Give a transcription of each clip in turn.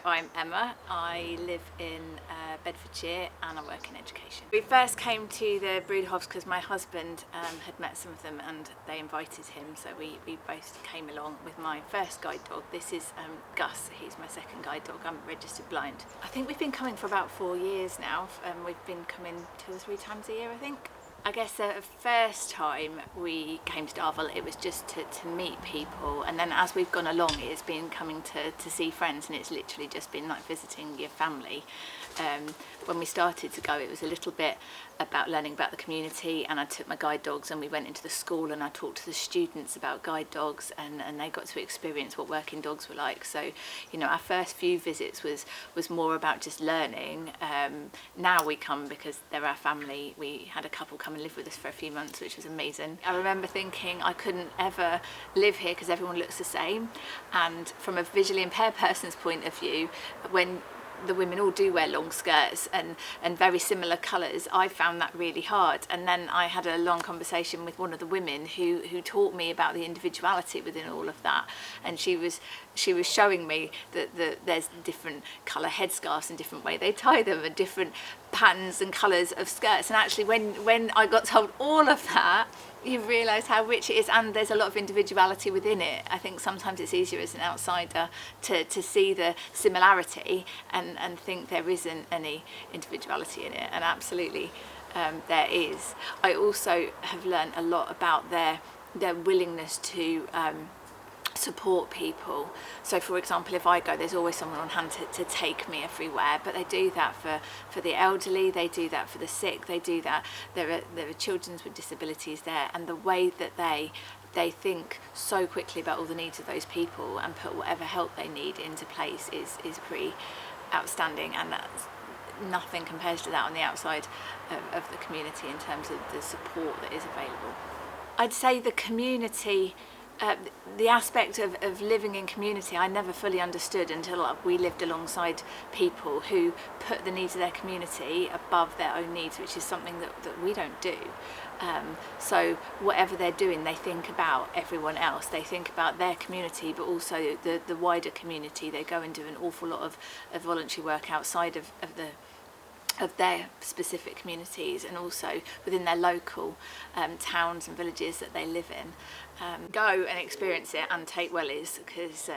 I'm Emma. I live in Bedfordshire and I work in education. We first came to the Bruderhofs because my husband had met some of them and they invited him, so we both came along with my first guide dog. This is Gus, he's my second guide dog. I'm registered blind. I think we've been coming for about 4 years now. We've been coming 2 or 3 times a year, I think. I guess the first time we came to Davao, it was just to meet people, and then as we've gone along it's been coming to see friends, and it's literally just been like visiting your family. When we started to go, it was a little bit about learning about the community, and I took my guide dogs and we went into the school and I talked to the students about guide dogs, and they got to experience what working dogs were like. So, you know, our first few visits was more about just learning. Now we come because they're our family. We had a couple come and live with us for a few months, which was amazing. I remember thinking I couldn't ever live here because everyone looks the same, and from a visually impaired person's point of view, when the women all do wear long skirts and very similar colours, I found that really hard. And then I had a long conversation with one of the women who taught me about the individuality within all of that, and she was showing me that there's different colour headscarves and different way they tie them and different patterns and colours of skirts, and actually when I got told all of that, you realise how rich it is, and there's a lot of individuality within it. I think sometimes it's easier as an outsider to see the similarity and think there isn't any individuality in it, and absolutely there is. I also have learned a lot about their willingness to support people. So for example, if I go, there's always someone on hand to take me everywhere, but they do that for the elderly, they do that for the sick, they do that, there are children with disabilities there, and the way that they think so quickly about all the needs of those people and put whatever help they need into place is pretty outstanding, and that's nothing compares to that on the outside of the community in terms of the support that is available. I'd say the community, the aspect of living in community, I never fully understood until we lived alongside people who put the needs of their community above their own needs, which is something that we don't do. So whatever they're doing, they think about everyone else, they think about their community, but also the wider community. They go and do an awful lot of voluntary work outside of their specific communities, and also within their local towns and villages that they live in. Go and experience it and take wellies, because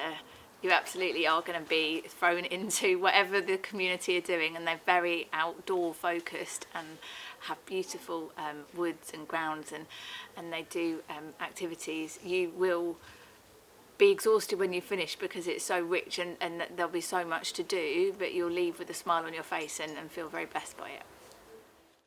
you absolutely are going to be thrown into whatever the community are doing, and they're very outdoor focused and have beautiful woods and grounds, and they do activities. You will be exhausted when you finish because it's so rich, and there'll be so much to do, but you'll leave with a smile on your face and feel very blessed by it.